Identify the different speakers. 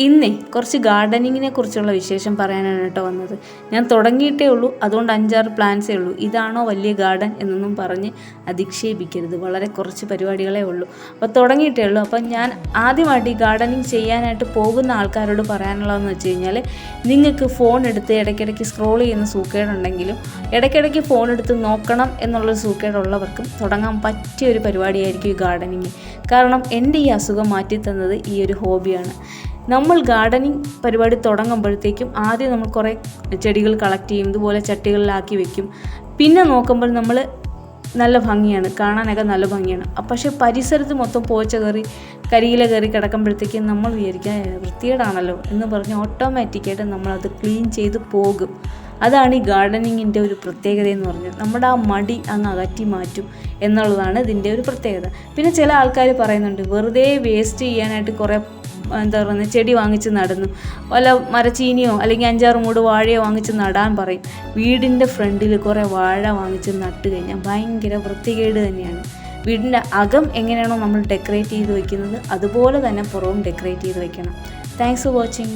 Speaker 1: ഇന്നേ കുറച്ച് ഗാർഡനിങ്ങിനെ കുറിച്ചുള്ള വിശേഷം പറയാനാണ് കേട്ടോ വന്നത്. ഞാൻ തുടങ്ങിയിട്ടേ ഉള്ളൂ, അതുകൊണ്ട് 5-6 പ്ലാന്റ്സേ ഉള്ളൂ. ഇതാണോ വലിയ ഗാർഡൻ എന്നൊന്നും പറഞ്ഞ് അധിക്ഷേപിക്കരുത്. വളരെ കുറച്ച് പരിപാടികളേ ഉള്ളൂ. അപ്പോൾ തുടങ്ങിയിട്ടേ ഉള്ളൂ. അപ്പം ഞാൻ ആദ്യമായിട്ട് ഈ ഗാർഡനിങ് ചെയ്യാനായിട്ട് പോകുന്ന ആൾക്കാരോട് പറയാനുള്ളതെന്ന് വെച്ച് കഴിഞ്ഞാൽ, നിങ്ങൾക്ക് ഫോൺ എടുത്ത് ഇടയ്ക്കിടയ്ക്ക് സ്ക്രോൾ ചെയ്യുന്ന സൂക്കേടുണ്ടെങ്കിലും ഇടയ്ക്കിടയ്ക്ക് ഫോൺ എടുത്ത് നോക്കണം എന്നുള്ളൊരു സൂക്കേടുള്ളവർക്കും തുടങ്ങാൻ പറ്റിയ ഒരു പരിപാടിയായിരിക്കും ഈ ഗാർഡനിങ്. കാരണം എൻ്റെ ഈ അസുഖം മാറ്റിത്തന്നത് ഈ ഒരു ഹോബിയാണ്. നമ്മൾ ഗാർഡനിങ് പരിപാടി തുടങ്ങുമ്പോഴത്തേക്കും ആദ്യം നമ്മൾ കുറേ ചെടികൾ കളക്ട് ചെയ്യും, ഇതുപോലെ ചട്ടികളിലാക്കി വെക്കും. പിന്നെ നോക്കുമ്പോൾ നമ്മൾ നല്ല ഭംഗിയാണ്, കാണാനൊക്കെ നല്ല ഭംഗിയാണ്. പക്ഷേ പരിസരത്ത് മൊത്തം പോച്ച കയറി കരിയില കയറി കിടക്കുമ്പോഴത്തേക്കും നമ്മൾ വിചാരിക്കുക വൃത്തികേടാണല്ലോ എന്ന് പറഞ്ഞ് ഓട്ടോമാറ്റിക്കായിട്ട് നമ്മളത് ക്ലീൻ ചെയ്ത് പോകും. അതാണ് ഈ ഗാർഡനിങ്ങിൻ്റെ ഒരു പ്രത്യേകത എന്ന് പറഞ്ഞാൽ, നമ്മുടെ ആ മടി അങ്ങ് അകറ്റി മാറ്റും എന്നുള്ളതാണ് ഇതിൻ്റെ ഒരു പ്രത്യേകത. പിന്നെ ചില ആൾക്കാർ പറയുന്നുണ്ട്, വെറുതെ വേസ്റ്റ് ചെയ്യാനായിട്ട് കുറേ ചെടി വാങ്ങിച്ച് നടന്നു, വല്ല മരച്ചീനിയോ അല്ലെങ്കിൽ 5-6 മൂട് വാഴയോ വാങ്ങിച്ച് നടാൻ പറയും. വീടിൻ്റെ ഫ്രണ്ടിൽ കുറേ വാഴ വാങ്ങിച്ച് നട്ട് കഴിഞ്ഞാൽ ഭയങ്കര വൃത്തികേട് തന്നെയാണ്. വീടിൻ്റെ അകം എങ്ങനെയാണോ നമ്മൾ ഡെക്കറേറ്റ് ചെയ്ത് വെക്കുന്നത്, അതുപോലെ തന്നെ പുറവും ഡെക്കറേറ്റ് ചെയ്ത് വെക്കണം. Thanks for watching.